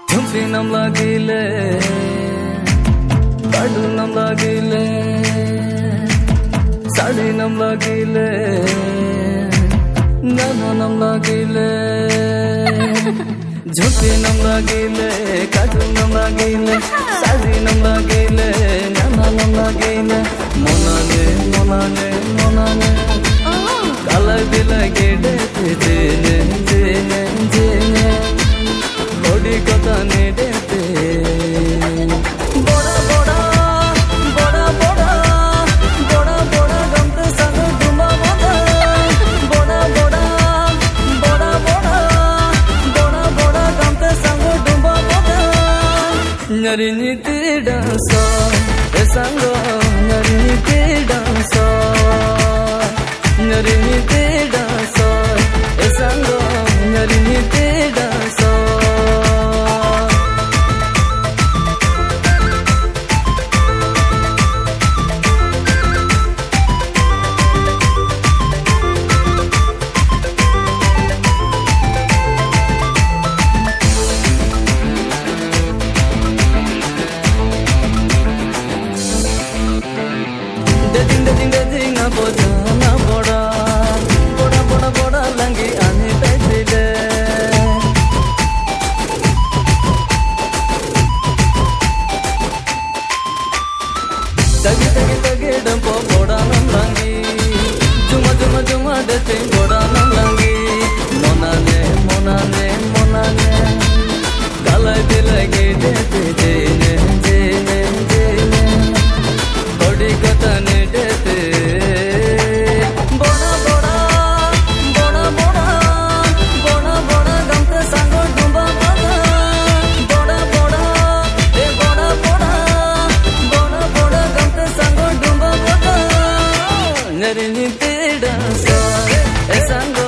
झुमके नाम लागिले काडू नाम लागिले साड़ी नाम लागिले नाना नाम लागिले झुमके नाम लागिले काडू नाम लागिले साड़ी नाम लागिले नाना नाम लागिले मोनाने मोनाने मोनाने काला दिला गेडे जेने जेने जेने बड़ी कथा ने देते बड़ा बड़ा बड़ा बड़ा बड़ा बड़ा गमते संग डुमा बड़ा बड़ा बड़ा बड़ा बड़ा बड़ा बड़ा गमते संग डुमा बड़ा नरी नीति डांसो ए संग नरी नीति डांसो नरी नीति डांसो ए संग नरी नीति डांसो Dading na boda na boda boda boda boda langi ani taitile tagi tagi tagi dampo boda nam langi juma juma juma dete boda nam langi monane monane monane kalai dilai ge dete jene jene jene bodi kata ne dete bora bora bora bora bora bora gamte sango dumba bada bora bora e bora bora bora bora gamte sango dumba bada nari ni te dansa e sango